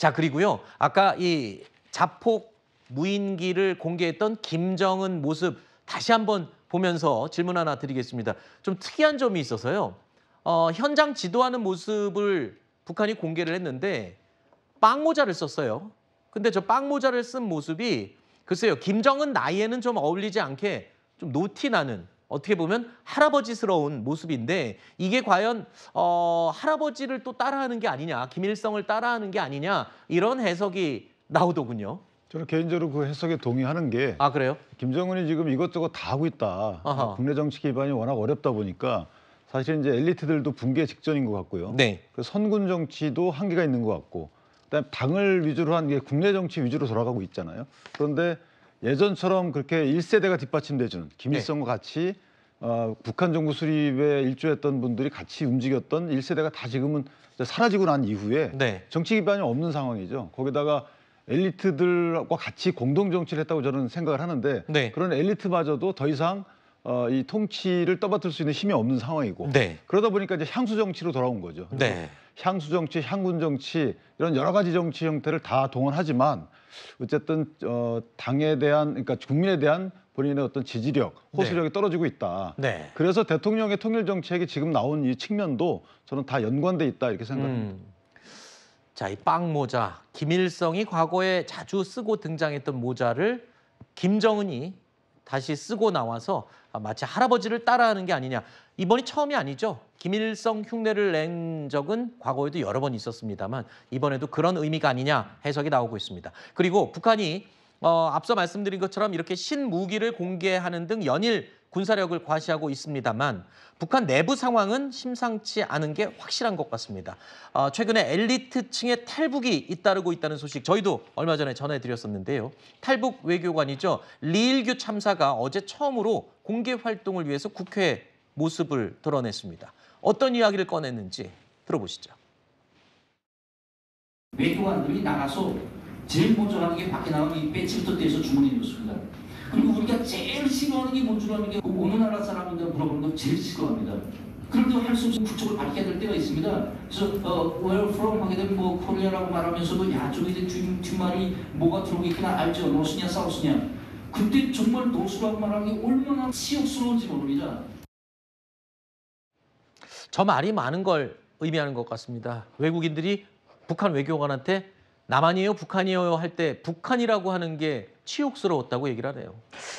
자, 그리고요. 아까 이 자폭 무인기를 공개했던 김정은 모습 다시 한번 보면서 질문 하나 드리겠습니다. 좀 특이한 점이 있어서요. 현장 지도하는 모습을 북한이 공개를 했는데 빵모자를 썼어요. 근데 저 빵모자를 쓴 모습이 글쎄요. 김정은 나이에는 좀 어울리지 않게 좀 노티나는 어떻게 보면 할아버지스러운 모습인데 이게 과연 할아버지를 또 따라하는 게 아니냐, 김일성을 따라하는 게 아니냐 이런 해석이 나오더군요. 저는 개인적으로 그 해석에 동의하는 게 아, 그래요? 김정은이 지금 이것저것 다 하고 있다. 아하. 국내 정치 기반이 워낙 어렵다 보니까 사실 이제 엘리트들도 붕괴 직전인 것 같고요. 네. 그 선군 정치도 한계가 있는 것 같고, 그다음에 당을 위주로 한 게 국내 정치 위주로 돌아가고 있잖아요. 그런데 예전처럼 그렇게 1세대가 뒷받침돼주는 김일성과 같이 북한 정부 수립에 일조했던 분들이 같이 움직였던 1세대가 다 지금은 사라지고 난 이후에 네. 정치 기반이 없는 상황이죠. 거기다가 엘리트들과 같이 공동 정치를 했다고 저는 생각을 하는데 네. 그런 엘리트마저도 더 이상 이 통치를 떠받들 수 있는 힘이 없는 상황이고 네. 그러다 보니까 이제 향수 정치로 돌아온 거죠. 네. 향수 정치, 향군 정치 이런 여러 가지 정치 형태를 다 동원하지만 어쨌든 당에 대한 그러니까 국민에 대한 본인의 어떤 지지력, 호소력이 떨어지고 있다. 네. 그래서 대통령의 통일 정책이 지금 나온 이 측면도 저는 다 연관돼 있다 이렇게 생각합니다. 자, 이 빵모자. 김일성이 과거에 자주 쓰고 등장했던 모자를 김정은이 다시 쓰고 나와서 마치 할아버지를 따라하는 게 아니냐. 이번이 처음이 아니죠. 김일성 흉내를 낸 적은 과거에도 여러 번 있었습니다만 이번에도 그런 의미가 아니냐 해석이 나오고 있습니다. 그리고 북한이 앞서 말씀드린 것처럼 이렇게 신무기를 공개하는 등 연일 군사력을 과시하고 있습니다만 북한 내부 상황은 심상치 않은 게 확실한 것 같습니다. 최근에 엘리트층의 탈북이 잇따르고 있다는 소식 저희도 얼마 전에 전해드렸었는데요. 탈북 외교관이죠. 리일규 참사가 어제 처음으로 공개 활동을 위해서 국회에 모습을 드러냈습니다. 어떤 이야기를 꺼냈는지 들어보시죠. 외교관들이 나가서 제일 먼저 하는 게 밖에 나가면 이 배치부터 떼서 주머니에 넣습니다. 그리고 우리가 제일 싫어하는 게 뭔 줄 아는 게 어느 나라 사람인가 물어보는 거 제일 싫어합니다. 그런데 할 수 없이 국적을 밝혀야 될 때가 있습니다. 그래서 where from 하게 되면 뭐 코리아라고 말하면서도 야 저기 이제 뒷말이 뭐가 들어오고 있구나 알죠? 노스냐 사우스냐. 그때 정말 노스라고 말하는 게 얼마나 치욕스러운지 모릅니다. 저 말이 많은 걸 의미하는 것 같습니다. 외국인들이 북한 외교관한테 남한이에요, 북한이에요 할 때 북한이라고 하는 게 치욕스러웠다고 얘기를 하네요.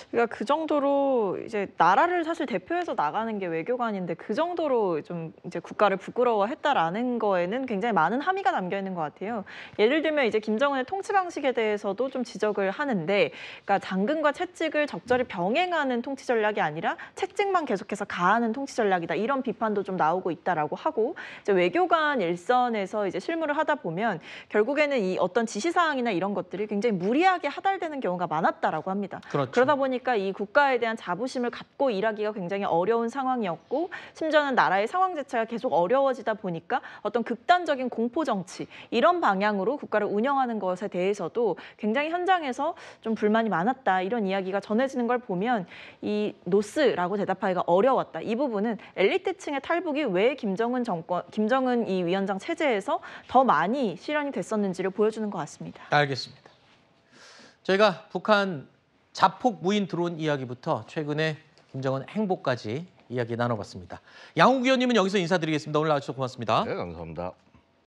그러니까 그 정도로 이제 나라를 사실 대표해서 나가는 게 외교관인데 그 정도로 좀 이제 국가를 부끄러워했다라는 거에는 굉장히 많은 함의가 담겨 있는 것 같아요. 예를 들면 이제 김정은의 통치 방식에 대해서도 좀 지적을 하는데, 그러니까 장근과 채찍을 적절히 병행하는 통치 전략이 아니라 채찍만 계속해서 가하는 통치 전략이다. 이런 비판도 좀 나오고 있다라고 하고, 이제 외교관 일선에서 이제 실무를 하다 보면 결국에는 이 어떤 지시사항이나 이런 것들이 굉장히 무리하게 하달되는 경우가 많았다라고 합니다. 그렇죠. 그러다 보니까 이 국가에 대한 자부심을 갖고 일하기가 굉장히 어려운 상황이었고, 심지어는 나라의 상황 자체가 계속 어려워지다 보니까 어떤 극단적인 공포 정치 이런 방향으로 국가를 운영하는 것에 대해서도 굉장히 현장에서 좀 불만이 많았다 이런 이야기가 전해지는 걸 보면 이 노스라고 대답하기가 어려웠다. 이 부분은 엘리트층의 탈북이 왜 김정은 이 위원장 체제에서 더 많이 실현이 됐었는지를 보여주는 것 같습니다. 알겠습니다. 저희가 북한 자폭 무인 드론 이야기부터 최근에 김정은 행보까지 이야기 나눠봤습니다. 양욱 의원님은 여기서 인사드리겠습니다. 오늘 나와주셔서 고맙습니다. 네, 감사합니다.